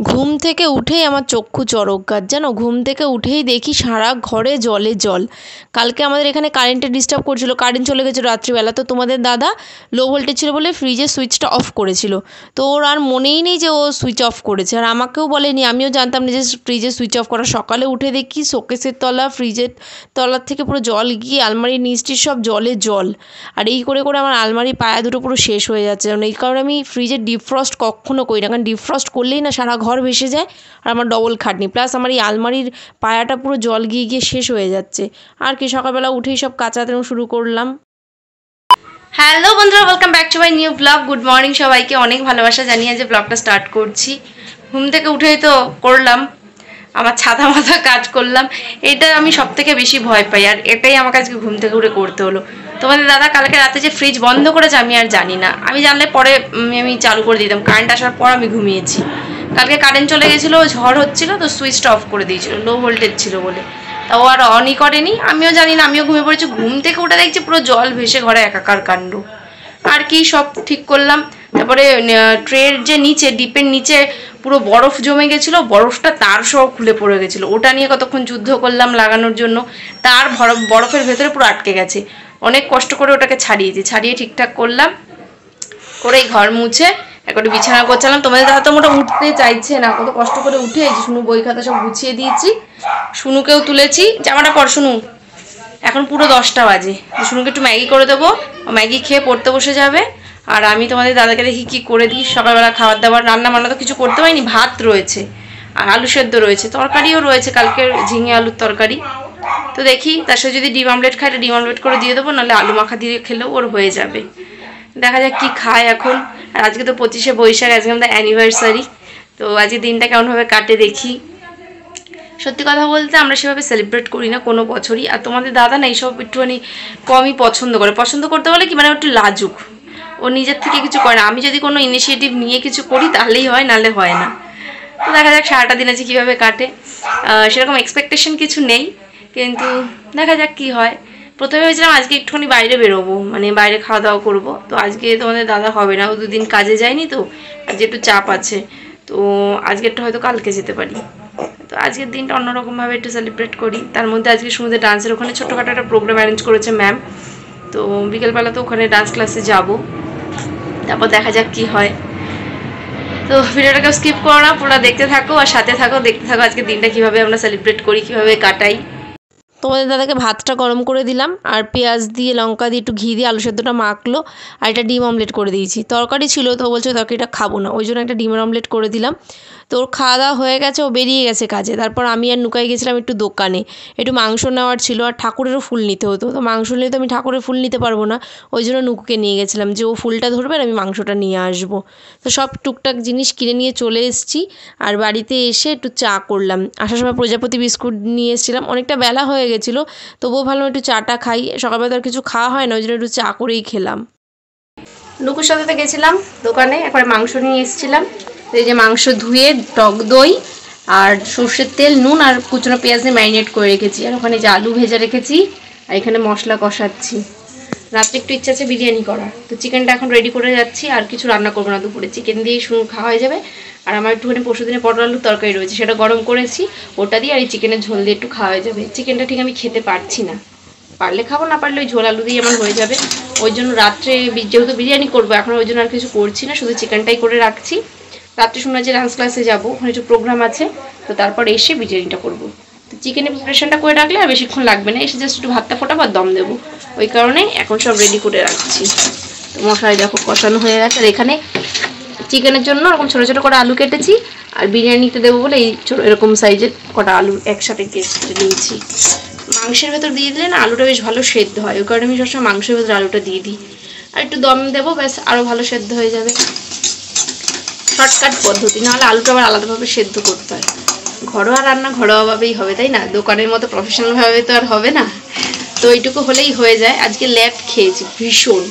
ঘুম থেকে উঠেই আমার চক্ষু চড়কগাছ জানো, ঘুম থেকে উঠেই দেখি সারা ঘরে জলে জল। কালকে আমাদের এখানে কারেন্টের ডিস্টার্ব করছিল, কারেন্ট চলে গেছিলো রাত্রিবেলা। তো তোমাদের দাদা লো ভোল্টেজ ছিল বলে ফ্রিজের সুইচটা অফ করেছিল। তো ওর আর মনেই নেই যে ও সুইচ অফ করেছে, আর আমাকেও বলেনি, আমিও জানতাম না যে ফ্রিজের সুইচ অফ করা। সকালে উঠে দেখি শোকেসের তলা, ফ্রিজের তলার থেকে পুরো জল গিয়ে আলমারির নিচটির সব জলে জল। আর এই করে করে আমার আলমারির পায়া দুটো পুরো শেষ হয়ে যাচ্ছে। কারণ এই কারণে আমি ফ্রিজের ডিফ্রস্ট কখনো করি না, কারণ ডিফ্রস্ট করলেই না সারা ঘর ভেসে যায় আর আমার ডবল খাটনি। প্লাস আমার এই আলমারির পায়াটা পুরো জল গিয়ে গিয়ে শেষ হয়ে যাচ্ছে। আর কি সকালবেলা উঠেই সব কাচাতে শুরু করলাম। হ্যালো বন্ধুরা, welcome back to my new blog. Good morning সবাইকে, অনেক ভালোবাসা জানিয়ে যে ব্লগটা স্টার্ট করছি। ঘুম থেকে উঠেই তো করলাম আমার ছাতা মাথা কাজ করলাম। এটা আমি সব থেকে বেশি ভয় পাই, আর এটাই আমাকে আজকে ঘুম থেকে উঠে করতে হলো। তোমাদের দাদা কালকে রাতে যে ফ্রিজ বন্ধ করেছে আমি আর জানি না, আমি জানলে পরে আমি চালু করে দিতাম। কারেন্ট আসার পর আমি ঘুমিয়েছি। কালকে কারেন্ট চলে গেছিলো, ঝড় হচ্ছিলো, তো সুইচটা অফ করে দিয়েছিল, লো ভোল্টেজ ছিল বলে। তা ও আর অনই করেনি, আমিও জানি না, আমিও ঘুমিয়ে পড়েছি। ঘুম থেকে উঠে দেখছি পুরো জল ভেসে ঘরে একাকার কাণ্ড। আর কি সব ঠিক করলাম। তারপরে ট্রের যে নিচে, ডিপের নিচে পুরো বরফ জমে গেছিলো, বরফটা তার সহ খুলে পড়ে গেছিলো। ওটা নিয়ে কতক্ষণ যুদ্ধ করলাম লাগানোর জন্য। তার বরফের ভেতরে পুরো আটকে গেছে। অনেক কষ্ট করে ওটাকে ছাড়িয়ে ঠিকঠাক করলাম, করে ঘর মুছে একটা বিছানা করছিলাম। তোমাদের দাদা তো মোটা উঠতে চাইছে না, কত কষ্ট করে উঠে শুনু বই খাতা সব গুছিয়ে দিয়েছি, শুনুকেও তুলেছি। জামাটা পর শুনু, এখন পুরো 10টা বাজে। শুনুকে একটু ম্যাগি করে দেবো, ম্যাগি খেয়ে পড়তে বসে যাবে। আর আমি তোমাদের দাদাকে দেখি কি করে দিই। সকালবেলা খাবার দাবার রান্না বান্না তো কিছু করতে পারিনি, ভাত রয়েছে আর আলু সেদ্ধ রয়েছে, তরকারিও রয়েছে কালকের ঝিঙে আলুর তরকারি। তো দেখি তার সাথে যদি ডিম আমলেট খায় ডিম আমলেট করে দিয়ে দেবো, নাহলে আলু মাখা দিয়ে খেলেও ওর হয়ে যাবে। দেখা যাক কি খায় এখন। আর আজকে তো 25শে বৈশাখ, আজকে আমাদের অ্যানিভার্সারি। তো আজকে দিনটা কেমনভাবে কাটে দেখি। সত্যি কথা বলতে আমরা সেভাবে সেলিব্রেট করি না কোনো বছরই। আর তোমাদের দাদা না এইসব একটুখানি কমই পছন্দ করে। পছন্দ করতে বলে কি, মানে একটু লাজুক, ও নিজের থেকে কিছু করে না। আমি যদি কোনো ইনিশিয়েটিভ নিয়ে কিছু করি তাহলেই হয়, নাহলে হয় না। তো দেখা যাক সারাটা দিন আছে কীভাবে কাটে। সেরকম এক্সপেকটেশন কিছু নেই, কিন্তু দেখা যাক কি হয়। প্রথমে ভেবেছিলাম আজকে একটুখানি বাইরে বেরোবো, মানে বাইরে খাওয়া দাওয়া করবো। তো আজকে তোমাদের দাদা হবে না, ও 2 দিন কাজে যায়নি, তো আজকে একটু চাপ আছে। তো আজকেরটা হয়তো কালকে যেতে পারি। তো আজকের দিনটা অন্যরকমভাবে একটু সেলিব্রেট করি। তার মধ্যে আজকে শুনতে ডান্সের ওখানে ছোটোখাটো একটা প্রোগ্রাম অ্যারেঞ্জ করেছে ম্যাম। তো বিকেলবেলা তো ওখানে ডান্স ক্লাসে যাব, তারপর দেখা যাক কি হয়। তো ভিডিওটাকে স্কিপ করো না, পুরো দেখতে থাকো আর সাথে থাকো, দেখতে থাকো আজকে দিনটা কীভাবে আমরা সেলিব্রেট করি, কীভাবে কাটাই। তোমাদের দাদাকে ভাতটা গরম করে দিলাম, আর পেঁয়াজ দিয়ে লঙ্কা দিয়ে একটু ঘি দিয়ে আলু সেদ্ধটা মাখলো, আর একটা ডিম অমলেট করে দিয়েছি। তরকারি ছিল, তো বলছে তরকারিটা খাবো না, ওই জন্য একটা ডিমের অমলেট করে দিলাম। তো ওর খাওয়া দাওয়া হয়ে গেছে, ও বেরিয়ে গেছে কাজে। তারপর আমি আর নুকাই গেছিলাম একটু দোকানে, একটু মাংস নেওয়ার ছিল, আর ঠাকুরেরও ফুল নিতে হতো। তো মাংস নিয়ে তো আমি ঠাকুরের ফুল নিতে পারবো না, ওই জন্য নুকুকে নিয়ে গেছিলাম যে ও ফুলটা ধরবে আর আমি মাংসটা নিয়ে আসবো। তো সব টুকটাক জিনিস কিনে নিয়ে চলে এসেছি। আর বাড়িতে এসে একটু চা করলাম। আসার সময় প্রজাপতি বিস্কুট নিয়ে এসেছিলাম, অনেকটা বেলা হয়ে গেছিলো, তবুও ভালো একটু চাটা খাই। সকালবেলা তো আর কিছু খাওয়া হয় না, ওই জন্য একটু চা করেই খেলাম। নুকুর সাথে তো গেছিলাম দোকানে, একবার মাংস নিয়ে এসেছিলাম। এই যে মাংস ধুয়ে টক দই আর সর্ষের তেল, নুন আর কুচনো পেঁয়াজ দিয়ে ম্যারিনেট করে রেখেছি। আর ওখানে যে আলু ভেজে রেখেছি, আর এখানে মশলা কষাচ্ছি। রাত্রে একটু ইচ্ছা আছে বিরিয়ানি করার, তো চিকেনটা এখন রেডি করে যাচ্ছি। আর কিছু রান্না করবো না, দুপুরে চিকেন দিয়েই শুরু খাওয়া হয়ে যাবে। আর আমার একটুখানি পরশুদিনে পটল আলুর তরকারি রয়েছে, সেটা গরম করেছি, ওটা দিয়ে আর এই চিকেনের ঝোল দিয়ে একটু খাওয়া হয়ে যাবে। চিকেনটা ঠিক আমি খেতে পারছি না, পারলে খাবো, না পারলে ওই ঝোল আলু দিয়ে আমার হয়ে যাবে। ওই জন্য রাত্রে যেহেতু বিরিয়ানি করবো এখন, ওই জন্য আর কিছু করছি না, শুধু চিকেনটাই করে রাখছি। রাত্রে শুনে যে ডান্স ক্লাসে যাবো, ওখানে একটু প্রোগ্রাম আছে, তো তারপর এসে বিরিয়ানিটা করবো। তো চিকেনের প্রিপারেশনটা করে রাখলে আর বেশিক্ষণ লাগবে না, এসে জাস্ট একটু ভাতটা ফোটাবো আর দম দেবো। ওই কারণে এখন সব রেডি করে রাখছি। তো মশলা দেখো কষানো হয়ে গেছে। আর এখানে চিকেনের জন্য এরকম ছোটো ছোটো করে আলু কেটেছি, আর বিরিয়ানিতে দেবো বলে এই এরকম সাইজের কটা আলু একসাথে কেটে নিয়েছি। মাংসের ভেতর দিয়ে দিলে না আলুটা বেশ ভালো সেদ্ধ হয়, ওই কারণে আমি সবসময় মাংসের ভেতর আলুটা দিয়ে দিই। আর একটু দম দেবো, ব্যাস আরও ভালো সেদ্ধ হয়ে যাবে। শর্টকাট পদ্ধতি, নাহলে আলুটা আবার আলাদাভাবে সেদ্ধ করতে হয়। ঘরোয়া রান্না ঘরোয়াভাবেই হবে, তাই না? দোকানের মতো প্রফেশনালভাবে তো আর হবে না। তো এইটুকু হলেই হয়ে যায়। আজকে লেট খেয়েছি ভীষণ,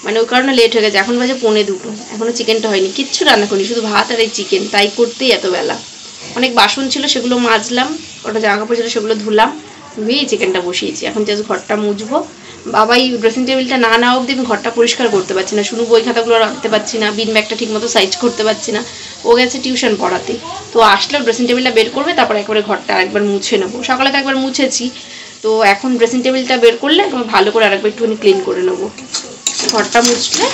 মানে ওই কারণে লেট হয়ে গেছে। এখন বাজে 1:45, এখনও চিকেনটা হয়নি, কিচ্ছু রান্না করিনি, শুধু ভাত আর এই চিকেন, তাই করতেই এত বেলা। অনেক বাসন ছিল, সেগুলো মাজলাম, ওটা জামা কাপড় ছিল সেগুলো ধুলাম, ধুয়েই চিকেনটা বসিয়েছি। এখন জাস্ট ঘরটা মুছবো, বাবাই ড্রেসিং টেবিলটা না নেওয়া অবধি আমি ঘরটা পরিষ্কার করতে পারছি না, শুধু বই খাতাগুলো রাখতে পারছি না, বিন ব্যাগটা ঠিক মতো সাইজ করতে পারছি না। ও গেছে টিউশন পড়াতে, তো আসলেও ড্রেসিং টেবিলটা বের করবে, তারপর একবারে ঘরটা আরেকবার মুছে নেবো। সকালে তো একবার মুছেছি, তো এখন ড্রেসিং টেবিলটা বের করলে ভালো করে আরেকবার একটুখানি ক্লিন করে নেবো। ঘরটা মুছলে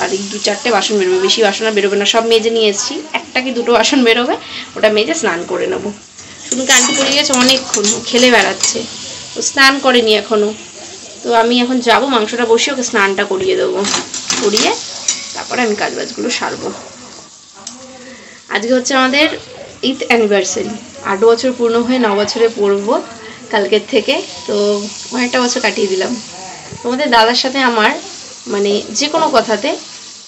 আর 2-4টে বাসন বেরোবে, বেশি বাসন আর বেরোবে না, সব মেজে নিয়ে এসেছি। 1টা কি 2টো বাসন বেরোবে, ওটা মেজে স্নান করে নেবো। শুনুকে আন্টি পড়ে গেছে অনেকক্ষণ, খেলে বেড়াচ্ছে, ও স্নান করেনি এখনও। তো আমি এখন যাব, মাংসটা বসিয়ে ওকে স্নানটা করিয়ে দেবো, করিয়ে তারপরে আমি কাজবাজগুলো সারবো। আজকে হচ্ছে আমাদের 8th অ্যানিভার্সারি, 8 বছর পূর্ণ হয়ে 9 বছরে পড়বো কালকের থেকে। তো অনেকটা বছর কাটিয়ে দিলাম। তোমাদের দাদার সাথে আমার মানে যে কোনো কথাতে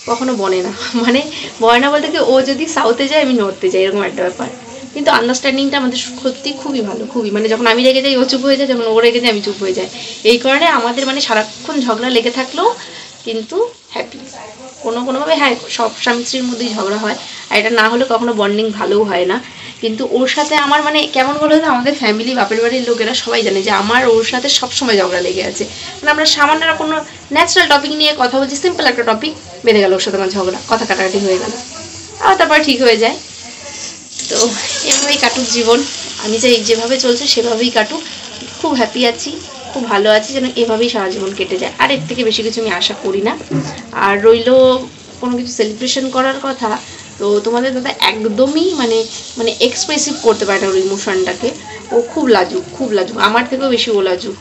কখনো বনে না, মানে বনে না বলতে কি, ও যদি সাউথে যায় আমি নর্থে যাই, এরকম একটা ব্যাপার। কিন্তু আন্ডারস্ট্যান্ডিংটা আমাদের সত্যি খুবই ভালো, খুবই, মানে যখন আমি রেগে যাই ও চুপ হয়ে যায়, যখন ও রেগে যায় আমি চুপ হয়ে যাই। এই কারণে আমাদের মানে সারাক্ষণ ঝগড়া লেগে থাকলেও কিন্তু হ্যাপি কোনোভাবে। হ্যাঁ, সব স্বামী স্ত্রীর মধ্যেই ঝগড়া হয়, আর এটা না হলে কখনো বন্ডিং ভালোও হয় না। কিন্তু ওর সাথে আমার মানে কেমন বলো তো, আমাদের ফ্যামিলি, বাপের বাড়ির লোকেরা সবাই জানে যে আমার ওর সাথে সবসময় ঝগড়া লেগে আছে। মানে আমরা সামান্য কোনো ন্যাচারাল টপিক নিয়ে কথা বলছি, সিম্পল একটা টপিক, বেঁধে গেল ওর সাথে আমার ঝগড়া, কথা কাটাকাটি হয়ে গেল, আর তারপর ঠিক হয়ে যায়। তো এভাবেই কাটুক জীবন, আমি চাই যেভাবে চলছে সেভাবেই কাটুক। খুব হ্যাপি আছি, খুব ভালো আছি, যেন এভাবেই সারা জীবন কেটে যায়। আর এর থেকে বেশি কিছু আমি আশা করি না। আর রইল কোনো কিছু সেলিব্রেশন করার কথা, তো তোমাদের দাদা একদমই মানে এক্সপ্রেসিভ করতে পারে না ওর ইমোশনটাকে। ও খুব লাজুক, খুব লাজুক, আমার থেকেও বেশি ও লাজুক।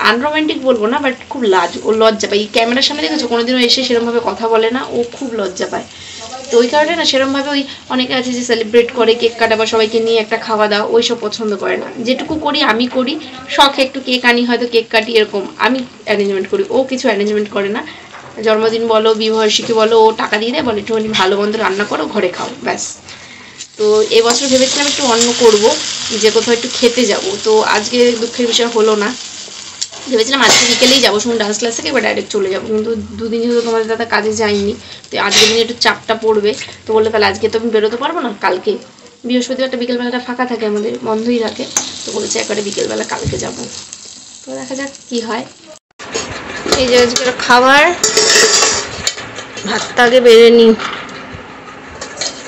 আনরোম্যান্টিক বলবো না, বাট খুব লাজুক, ও লজ্জা পায়। এই ক্যামেরার সামনে দেখেছো কোনোদিনও এসে সেরকমভাবে কথা বলে না, ও খুব লজ্জা পায়। তো ওই কারণে না সেরকমভাবে ওই অনেকে আছে যে সেলিব্রেট করে, কেক কাটা বা সবাইকে নিয়ে একটা খাওয়া দাওয়া, ওই সব পছন্দ করে না। যেটুকু করি আমি করি, শখে একটু কেক আনি, হয়তো কেক কাটি, এরকম আমি অ্যারেঞ্জমেন্ট করি, ও কিছু অ্যারেঞ্জমেন্ট করে না। জন্মদিন বলো, বিবাহবার্ষিকী বলো, ও টাকা দিয়ে দেয়, বলে একটুখানি ভালো মন্দ রান্না করো, ঘরে খাও, ব্যাস। তো এবছর ভেবেছিলাম একটু অন্য করব, যে কোথাও একটু খেতে যাব। তো আজকে দুঃখের বিষয় হলো না। ভেবেছিলাম আজকে বিকেলেই যাবো, শুনুন ডান্স ক্লাস থেকে এবার ডাইরেক্ট চলে যাবো, কিন্তু 2 দিন যেহেতু তোমাদের দাদা কাজে যায়নি, তো আজকের দিনে একটু চাপটা পড়বে। তো বললো তাহলে আজকে তো আমি বেরোতে পারবো না, কালকে বৃহস্পতিবারটা বিকেলবেলাটা ফাঁকা থাকে, আমাদের বন্ধই থাকে, তো বলেছে একবারে বিকেলবেলা কালকে যাব। তো দেখা যাক কী হয়। এই যে আজকের খাবার, ভাতটা আগে বেড়ে নিই।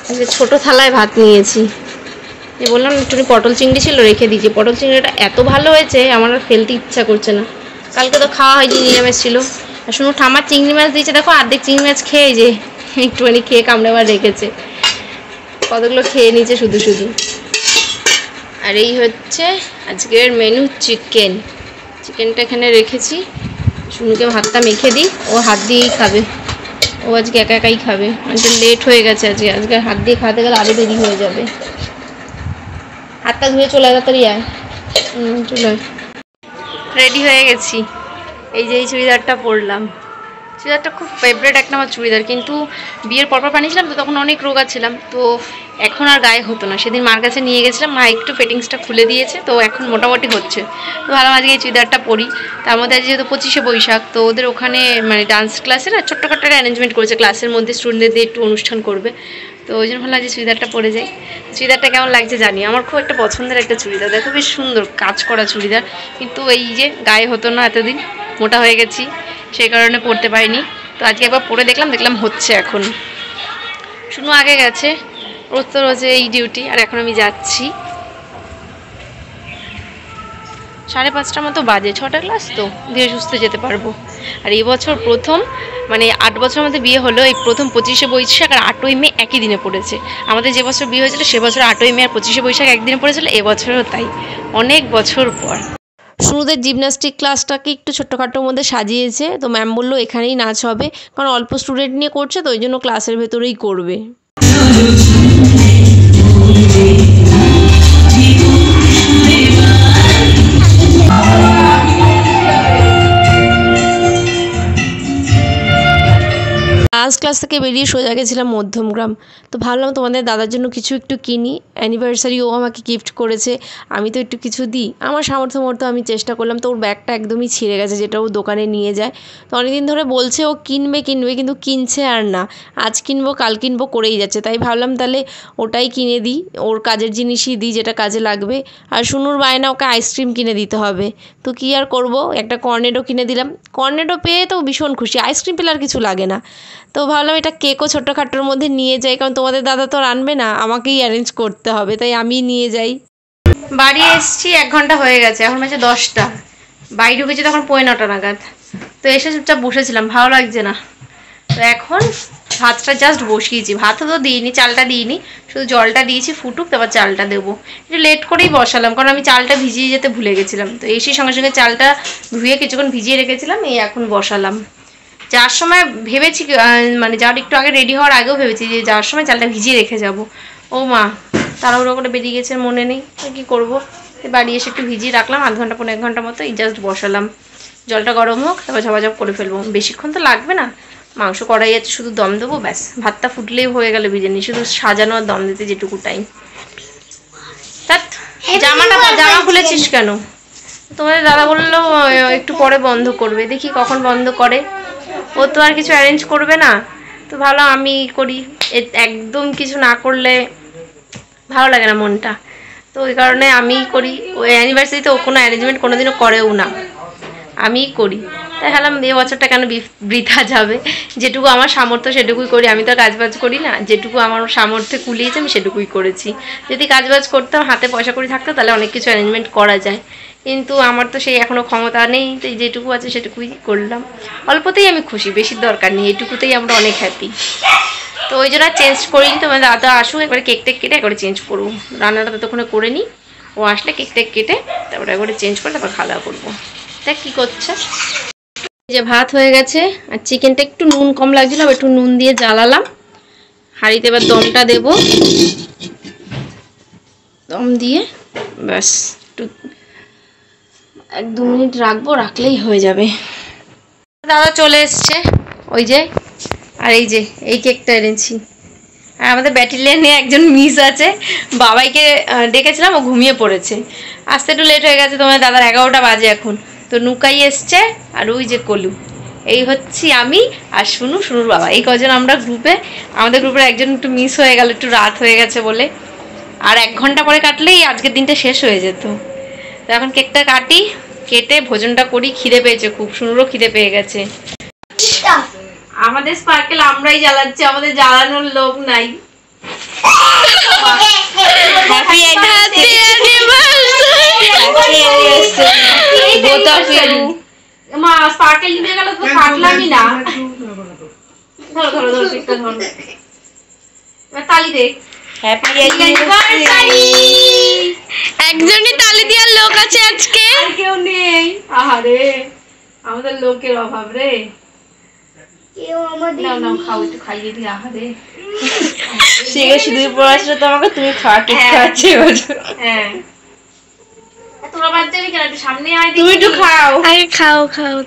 আজকে ছোটো থালায় ভাত নিয়েছি। এই বললাম একটু পটল চিংড়ি ছিল, রেখে দিয়েছি। পটল চিংড়িটা এত ভালো হয়েছে আমার আর ফেলতে ইচ্ছা করছে না। কালকে তো খাওয়া হয়নি, নিরামিষ ছিল। আর শুনো ঠাম্মার চিংড়ি মাছ দিয়েছে, দেখো অর্ধেক চিংড়ি মাছ খেয়ে যে একটুখানি খেয়ে কামড়ে আবার রেখেছে, কতগুলো খেয়ে নিয়েছে শুধু শুধু। আর এই হচ্ছে আজকের মেনু, চিকেনটা এখানে রেখেছি। শুনুকে ভাতটা মেখে দিই, ও হাত দিয়েই খাবে, ও আজকে একা একাই খাবে, অনেকটা লেট হয়ে গেছে আজকে হাত দিয়ে খাতে গেলে আরও দেরি হয়ে যাবে। হাতটা ধুয়ে চলে তাড়াতাড়ি আয়, চলে। রেডি হয়ে গেছি, এই যে এই চুড়িদারটা পরলাম। চুড়িদারটা খুব ফেভারিট একটা আমার চুড়িদার, কিন্তু বিয়ের পরপর বানিয়েছিলাম তো তখন অনেক রোগা ছিলাম, তো এখন আর গায়ে হতো না। সেদিন মার কাছে নিয়ে গেছিলাম, মা একটু ফিটিংসটা খুলে দিয়েছে, তো এখন মোটামুটি হচ্ছে। তো ভাবলাম আজকে এই চুড়িদারটা পরি। তার মধ্যে আজ যেহেতু 25শে বৈশাখ, তো ওদের ওখানে মানে ডান্স ক্লাসে না ছোট্টখাট্টো একটা অ্যারেঞ্জমেন্ট করেছে, ক্লাসের মধ্যে স্টুডেন্টদের দিয়ে একটু অনুষ্ঠান করবে। তো ওই জন্য ভাবলাম যে চুড়িদারটা পরে যাই। চুড়িদারটা কেমন লাগছে জানি, আমার খুব একটা পছন্দের একটা চুড়িদার, দেখো বেশ সুন্দর কাজ করা চুড়িদার, কিন্তু এই যে গায়ে হতো না এতদিন, মোটা হয়ে গেছি, সেই কারণে পরতে পারিনি। তো আজকে একবার পরে দেখলাম হচ্ছে। এখন শুনু আগে গেছে, রোজ তো রোজে এই ডিউটি, আর এখন আমি যাচ্ছি। 5:30 মতো বাজে, 6টা ক্লাস, তো ধীরে সুস্থে যেতে পারবো। আর এই বছর প্রথম, মানে 8 বছরের মধ্যে বিয়ে হলো, এই প্রথম 25শে বৈশাখ আর 8ই মে একই দিনে পড়েছে। আমাদের যে বছর বিয়ে হয়েছিল সে বছর 8ই মে আর 25শে বৈশাখ একদিনে পড়েছিল, এবছরও তাই, অনেক বছর পর। শুরুতে জিমন্যাস্টিক ক্লাসটাকে একটু ছোট্টখাটোর মধ্যে সাজিয়েছে, তো ম্যাম বললো এখানেই নাচ হবে, কারণ অল্প স্টুডেন্ট নিয়ে করছে, তো ওই জন্য ক্লাসের ভেতরেই করবে। ডান্স ক্লাস ক্লাস থেকে বেরিয়ে সোজা গেছিলাম মধ্যমগ্রাম। তো ভাবলাম তোমাদের দাদার জন্য কিছু একটু কিনি, অ্যানিভার্সারি ও আমাকে গিফট করেছে, আমি তো একটু কিছু দিই। আমার সামর্থ্য মতো আমি চেষ্টা করলাম। তো ওর ব্যাগটা একদমই ছিঁড়ে গেছে, যেটা ও দোকানে নিয়ে যায়। তো অনেকদিন ধরে বলছে ও কিনবে কিন্তু কিনছে আর না, আজ কিনবো কাল কিনবো করেই যাচ্ছে। তাই ভাবলাম তাহলে ওটাই কিনে দিই, ওর কাজের জিনিসই দিই যেটা কাজে লাগবে। আর শুনুর বায়না ওকে আইসক্রিম কিনে দিতে হবে। তো কী আর করবো, একটা কর্নেডো কিনে দিলাম। কর্নেডো পেয়ে তো ভীষণ খুশি, আইসক্রিম পেলে আর কিছু লাগে না। তো ভাবলাম এটা কেকও ছোটোখাটোর মধ্যে নিয়ে যাই, কারণ তোমাদের দাদা তো আর আনবে না, আমাকেই অ্যারেঞ্জ করতে হবে, তাই আমি নিয়ে যাই। বাড়ি এসছি 1 ঘন্টা হয়ে গেছে, এখন বাজে 10টা। বাড়ি ঢুকেছি তখন 9:30 নাগাদ। তো এসে চুপচাপ বসেছিলাম, ভালো লাগছে না। তো এখন ভাতটা জাস্ট বসিয়েছি, ভাতও তো দিইনি, চালটা দিইনি, শুধু জলটা দিয়েছি ফুটুক, তারপর চালটা দেবো। একটু লেট করেই বসালাম, কারণ আমি চালটা ভিজিয়ে যেতে ভুলে গেছিলাম। তো এসে সঙ্গে সঙ্গে চালটা ধুয়ে কিছুক্ষণ ভিজিয়ে রেখেছিলাম, এই এখন বসালাম। যাওয়ার সময় ভেবেছি, মানে যাওয়ার একটু আগে রেডি হওয়ার আগেও ভেবেছি যে যাওয়ার সময় চালটা ভিজিয়ে রেখে যাব। ও মা, তাড়াহুড়ো করে বেরিয়ে গেছে, মনে নেই, কী করবো। বাড়ি এসে একটু ভিজিয়ে রাখলাম, আধ ঘন্টা 1 ঘন্টা মতো, এই জাস্ট বসালাম। জলটা গরম হোক, তারপর ঝাপাঝাপ করে ফেলবো, বেশিক্ষণ তো লাগবে না। মাংস কড়াই আছে, শুধু দম দেবো, ব্যাস। ভাতটা ফুটলেই হয়ে গেল বিরিয়ানি, শুধু সাজানো আর দম দিতে যেটুকু টাইম। তাত জামা খুলেছিস কেন? তোমাদের দাদা বললো একটু পরে বন্ধ করবে, দেখি কখন বন্ধ করে। ও তো আর কিছু অ্যারেঞ্জ করবে না, তো ভালো আমি করি। একদম কিছু না করলে ভালো লাগে না মনটা, তো ওই কারণে আমিই করি। ওই অ্যানিভার্সারিতে ও কোনো অ্যারেঞ্জমেন্ট কোনোদিনও করেও না, আমিই করি। তাই ভাবলাম এ বছরটা কেন বৃথা যাবে, যেটুকু আমার সামর্থ্য সেটুকুই করি। আমি তো কাজবাজ করি না, যেটুকু আমার সামর্থ্যে কুলিয়েছে আমি সেটুকুই করেছি। যদি কাজবাজ করতাম, হাতে পয়সা করি থাকতো, তাহলে অনেক কিছু অ্যারেঞ্জমেন্ট করা যায়, কিন্তু আমার তো সেই এখনও ক্ষমতা নেই। তো যেটুকু আছে সেটুকুই করলাম। অল্পতেই আমি খুশি, বেশির দরকার নেই, এইটুকুতেই আমরা অনেক হ্যাপি। তো ওই জন্য চেঞ্জ করিনি। তো আমার দাদা আসুক, একবারে কেক টেক কেটে একবারে চেঞ্জ করবো, রান্নাটা ততক্ষণে করে নিই। ও আসলে কেক টেক কেটে তারপরে একবারে চেঞ্জ করে তারপর খাওয়া দাওয়া করবো। দেখ কী করছে। এই যে ভাত হয়ে গেছে, আর চিকেনটা একটু নুন কম লাগছিল, একটু নুন দিয়ে জ্বালালাম। হাঁড়িতে এবার দমটা দেব, দম দিয়ে ব্যাস একটু 1-2 মিনিট রাখবো, রাখলেই হয়ে যাবে। দাদা চলে এসছে, ওই যে। আর এই যে এই কেকটা এনেছি। আর আমাদের ব্যাটালিয়নে একজন মিস আছে, বাবাইকে ডেকেছিলাম, ও ঘুমিয়ে পড়েছে। আসতে একটু লেট হয়ে গেছে, তোমার দাদার 11টা বাজে এখন। তো নুকাই এসছে, আর ওই যে কলু, এই হচ্ছি আমি আর শুনুর বাবা, এই কজন আমরা গ্রুপে। আমাদের গ্রুপের একজন একটু মিস হয়ে গেল, একটু রাত হয়ে গেছে বলে। আর 1 ঘন্টা পরে কাটলেই আজকের দিনটা শেষ হয়ে যেত। তো এখন কেকটা কাটি, কেটে ভোজনটা করি। খিদে পেয়েছে খুব, শুনুরও খিদে পেয়ে গেছে। আমাদের স্পার্কেল আমরাই জ্বালাচ্ছি, আমাদের জ্বালানোর লোক নাই। Happy anniversary. মা স্পার্কেল নিতে গেল তো কাটলামই না। ধরো ধরো ধরো, কেকটা ধরো, তালি দে। Happy anniversary. একজনই তালি দেওয়ার লোক আছে আজকে, আর কেউ নেই। আহারে, আমাদের লোকের অভাব রে। সিঁদুর পড়াচ্ছিল তো আমাকে, তুমি খাওয়া কেক খাওয়াচ্ছি। হ্যাঁ, তোরা বাদ যাবি কেন, একটু সামনে আয়, তুমি একটু খাও। আগে খাও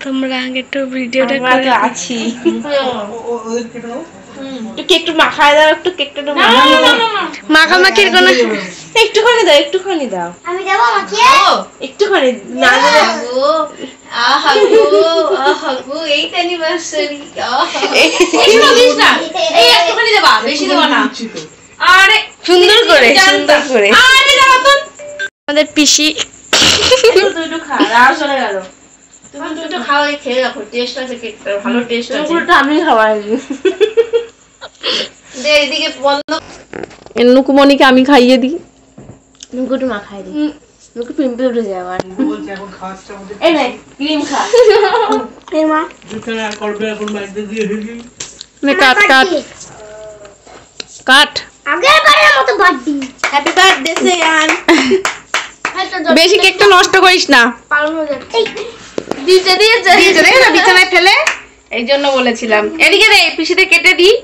তোমরা, আগে একটু ভিডিওটা করে আছি। একটু মাখায় দাও, একটু কেকটা মাখামাখির কোনো একটুখানি দাও, একটুখানি দাও। আমি দেবো মাখিয়ে, একটুখানি না দেবো। আহা গো এই তো অ্যানিভার্সারি। এই একটুখানি দেবা, বেশি দেবা না। আরে সুন্দর করে আরে দাও তো। আমাদের পিসি দুটো খা, রাও চলে গেল। তুমি দুটো খাও, খেয়ে দেখো, টেস্ট আছে কেকটা, ভালো টেস্ট আছে। পুরোটা আমি খাওয়াই দে, এদিকে বন্ধ। নুকুমণিকে আমি খাইয়ে দিই, নুকুটু মা খাই দিই, নুকু পিম্পল উঠে যায় আবার। বলছে এখন খাওয়াচ্ছ আমাদের, এই নে ক্রিম খা। এই মা দুখানে আর করবে, এখন মাইতে দিয়ে দিই। নে কাট আগের বারের মতো বার্থডে। Happy birthday সেয়ান। বেশি কেকটা নষ্ট করিস না, পালন হয়ে যাচ্ছে। দিয়েছে বিছানায় ফেলে, এই জন্য বলেছিলাম। এদিকে দে, পিসিতে কেটে দিই।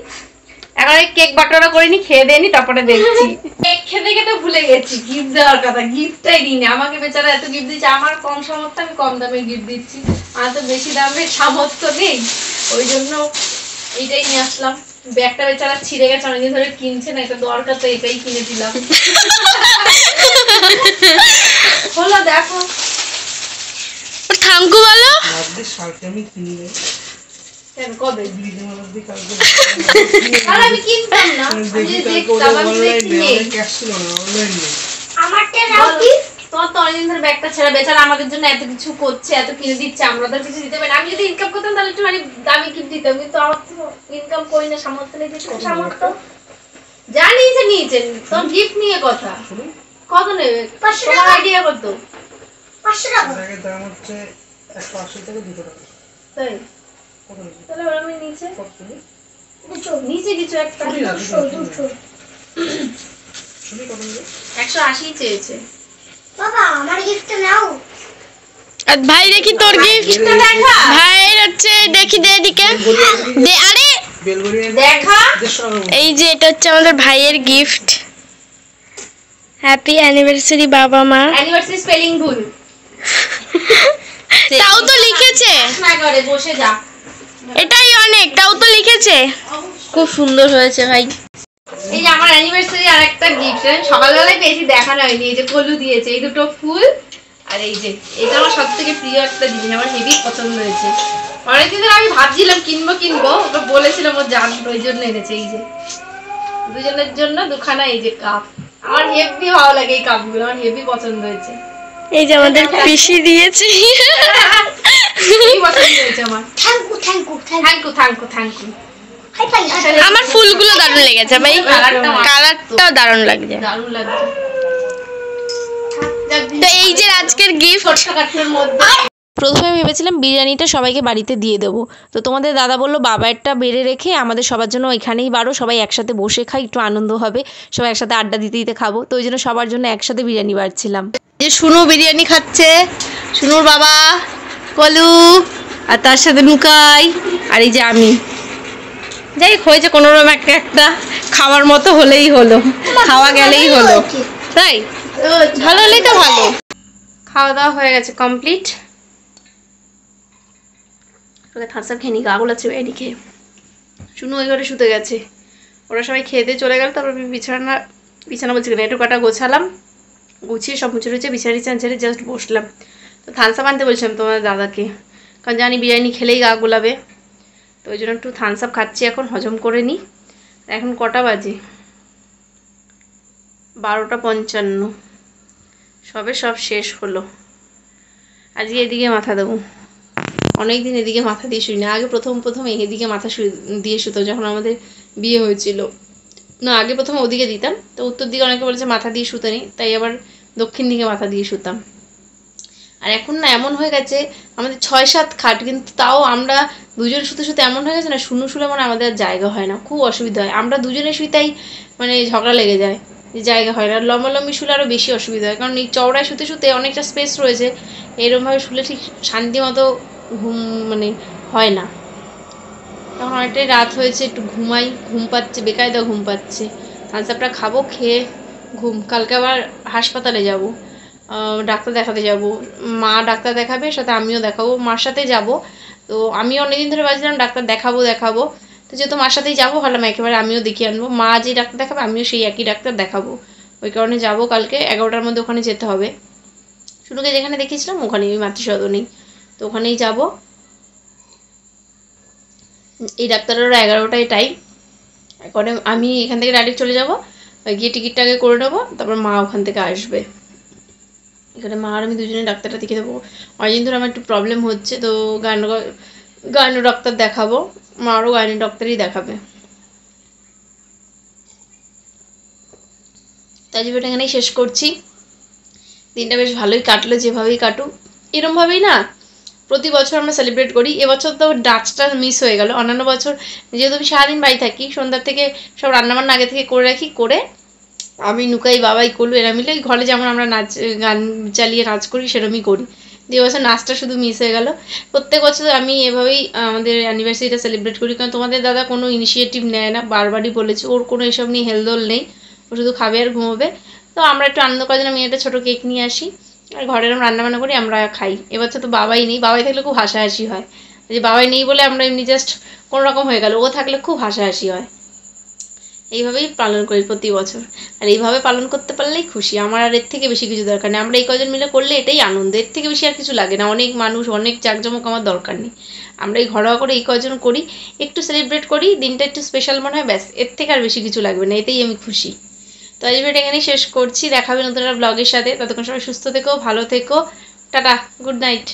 এখন কেক বাটারা করিনি, খেয়ে দেয়নি, তারপরে দেখছি। কেক খেতে ভুলে গেছি গিফট দেওয়ার কথা, গিফটটাই দিইনি। আমাকে বেচারা এত গিফট দিচ্ছে, আমার কম সামর্থ্য, আমি কম দামে গিফট দিচ্ছি। আমার তো বেশি দামের সামর্থ্য নেই, ওই জন্য এইটাই নিয়ে আসলাম। ব্যাগটা বেচারা ছিঁড়ে গেছে, অনেকদিন ধরে কিনছে না, এটা দরকার তো এটাই কিনে দিলাম। হলো দেখো থাঙ্কু বলো। কবে আমি কিনতাম না, আমি দেখতাম, আমি দেখছি নেই। তোমার তো অনেকদিন ধরে ব্যাগটা ছেড়ে, বেচারা আমাদের জন্য এত কিছু করছে, এত কিনে দিচ্ছে, আমরা তো কিছু দিতে পারি। আমি যদি ইনকাম করতাম তাহলে একটু মানে দামি গিফট দিতাম, কিন্তু আমার তো ইনকাম করি না, সামর্থ্য নেই। সামর্থ্য যা নিয়েছেন, তোর গিফট নিয়ে কথা কত নেবে, তোমার আইডিয়া কত? 500 টাকা। এর দাম হচ্ছে 180 থেকে 200 টাকা। তাই তাহলে ওরা আমি নিচে নিচে কিছু একটা 180 চেয়েছে। বাবা আমার গিফটটা নাও। আর ভাই দেখি তোর গিফট দেখা, ভাইয়ের হচ্ছে, দেখি দে এদিকে দে। আরে দেখা, এই যে এটা হচ্ছে আমাদের ভাইয়ের গিফট। হ্যাপি অ্যানিভার্সারি বাবা মা। অ্যানিভার্সারি স্পেলিং ভুল, তাও তো লিখেছে, না করে বসে যা, এটাই অনেক, তাও তো লিখেছে। খুব সুন্দর হয়েছে ভাই। এই যে আমার অ্যানিভার্সারি আর একটা গিফট সকালবেলায় পেয়েছি, দেখানো হয়নি। এই যে কলু দিয়েছে, এই দুটো ফুল, আর এই যে এটা আমার সব থেকে প্রিয় একটা জিনিস, আমার হেভি পছন্দ হয়েছে। অনেকদিন ধরে আমি ভাবছিলাম কিনবো, ওকে বলেছিলাম ও জানতো, ওই জন্য এনেছে। এই যে দুজনের জন্য দুখানা এই যে কাপ, আমার হেভি ভালো লাগে এই কাপগুলো, আমার হেভি পছন্দ হয়েছে। এই যে আমাদের পিসি দিয়েছে, হেভি পছন্দ হয়েছে আমার। Thank you thank you. High five. আমার ফুলগুলো দারুণ লেগেছে ভাই, কালারটাও দারুণ লাগছে। দারুণ লাগছে। তো এই যে আজকের গিফট। ছোট্টখাটোর মধ্যে প্রথমে ভেবেছিলাম বিরিয়ানিটা সবাইকে বাড়িতে দিয়ে দেবো, তো তোমাদের দাদা বললো বাবারটা বেড়ে রেখে আমাদের সবার জন্য এখানেই বাড়ো, সবাই একসাথে বসে খাই, একটু আনন্দ হবে, সবাই একসাথে আড্ডা দিতে দিতে খাবো। তো ওই জন্য সবার জন্য একসাথে বিরিয়ানি বাড়ছিলাম। যে শুনু বিরিয়ানি খাচ্ছে, শুনুর বাবা কলু, আর তার সাথে নুকাই, আর এই যে আমি। যাই হয়েছে কোনোরকম একটা খাওয়ার মতো হলেই হলো, খাওয়া গেলেই হলো, তাই ভালো হলেই তো ভালো। খাওয়া দাওয়া হয়ে গেছে কমপ্লিট। ওকে থাঁসা খেয়ে নি, গাগুলো আছে এদিকে। শুনু ওই ঘরে শুতে গেছে, ওরা সবাই খেতে চলে গেল। তারপর আমি বিছানা বলছি না, একটু কটা গোছালাম, গুছিয়ে সব মুছে রয়েছে, বিছানা ছেড়ে জাস্ট বসলাম। তো থানসাপ আনতে বলছিলাম তোমার দাদাকে, কারণ জানি বিরিয়ানি খেলেই গা গোলাবে, তো ওই জন্য একটু থানসাপ খাচ্ছি এখন, হজম করে নিই। এখন কটা বাজে? 12:55, সব শেষ হলো। আজকে এদিকে মাথা দেবো, অনেকদিন এদিকে মাথা দিয়ে শুই না। আগে প্রথম এদিকে মাথা দিয়ে শুতো যখন আমাদের বিয়ে হয়েছিল, না আগে প্রথমে ওদিকে দিতাম, তো উত্তর দিকে অনেকে বলেছে মাথা দিয়ে শুতে নেই, তাই আবার দক্ষিণ দিকে মাথা দিয়ে শুতাম। আর এখন না এমন হয়ে গেছে আমাদের 6-7 খাট, কিন্তু তাও আমরা দুজন শুতে এমন হয়ে গেছে না, শুলে মানে আমাদের আর জায়গা হয় না, খুব অসুবিধা হয়। আমরা দুজনে শুই তাই মানে ঝগড়া লেগে যায় যে জায়গা হয় না। লম্বালম্বি শুলে আরও বেশি অসুবিধা হয়, কারণ এই চওড়ায় শুতে অনেকটা স্পেস রয়েছে, এরকমভাবে শুলে ঠিক শান্তি মতো ঘুম মানে হয় না। তখন অনেকটাই রাত হয়েছে, একটু ঘুমাই, ঘুম পাচ্ছে, বেকায়দা ঘুম পাচ্ছে। থানসাপটা খাবো, খেয়ে ঘুম। কালকে আবার হাসপাতালে যাব, ডাক্তার দেখাতে যাব। মা ডাক্তার দেখাবে, সাথে আমিও দেখাবো, মার সাথে যাব। তো আমিও অনেকদিন ধরে ভাবছিলাম ডাক্তার দেখাবো, তো যেহেতু মার সাথেই যাবো, ভাবলাম একেবারে আমিও দেখিয়ে আনবো। মা যে ডাক্তার দেখাবে আমিও সেই একই ডাক্তার দেখাবো, ওই কারণে যাব কালকে 11টার মধ্যে ওখানে যেতে হবে। শুনুকে যেখানে দেখিয়েছিলাম ওখানেই, ওই মাতৃসদনেই, তো ওখানেই যাব। এই ডাক্তারেরও 11টায় টাইম, এখন আমি এখান থেকে ডাইরেক্ট চলে যাব, গিয়ে টিকিটটা আগে করে নেবো, তারপর মা ওখান থেকে আসবে। এখানে মা আর আমি দুজনে ডাক্তারটা দেখিয়ে দেবো। অনেকদিন ধরে আমার একটু প্রবলেম হচ্ছে, তো গাইনো ডাক্তার দেখাবো, মা আরও গাইনো ডাক্তারই দেখাবে। তাই ভিডিওটা এখানেই শেষ করছি। দিনটা বেশ ভালোই কাটলো, যেভাবেই কাটুক এরমভাবেই না প্রতি বছর আমরা সেলিব্রেট করি। এবছর তো ডাচটা মিস হয়ে গেল। অন্যান্য বছর যেহেতু আমি সারাদিন বাড়ি থাকি, সন্ধ্যার থেকে সব রান্নাবান্না আগে থেকে করে রাখি, করে আমি নুকাই, বাবাই, কলু এরা মিলে ঘরে যেমন আমরা গান চালিয়ে নাচ করি সেরকমই করি। যে বছর নাচটা শুধু মিস হয়ে গেল। প্রত্যেক বছর আমি এভাবেই আমাদের অ্যানিভার্সারিটা সেলিব্রেট করি, কারণ তোমাদের দাদা কোনো ইনিশিয়েটিভ নেয় না, বারবারই বলেছে ওর কোনো এসব নিয়ে হেলদোল নেই, ও শুধু খাবে আর ঘুমোবে। তো আমরা একটু আনন্দ করার জন্য আমি একটা ছোটো কেক নিয়ে আসি, আর ঘরে এরকম রান্নাবান্না করি, আমরা খাই। এবছর তো বাবাই নেই, বাবাই থাকলে খুব হাসাহাসি হয়, যে বাবাই নেই বলে আমরা এমনি জাস্ট কোনো রকম হয়ে গেল, ও থাকলে খুব হাসাহাসি হয়। এইভাবেই পালন করি প্রতি বছর, আর এইভাবে পালন করতে পারলেই খুশি। আমার আর এর থেকে বেশি কিছু দরকার নেই, আমরা এই কজন মিলে করলে এটাই আনন্দ, এর থেকে বেশি আর কিছু লাগে না। অনেক মানুষ, অনেক জাঁকজমক আমার দরকার নেই, আমরা এই ঘরোয়া করে এই কজন করি, একটু সেলিব্রেট করি, দিনটা একটু স্পেশাল মনে হয়, ব্যাস, এর থেকে আর বেশি কিছু লাগবে না, এতেই আমি খুশি। তো আজ ভিডিওটা এখানেই শেষ করছি, দেখাবে নতুন একটা ব্লগের সাথে। ততক্ষণ সবাই সুস্থ থেকো, ভালো থেকো, টাটা, গুড নাইট।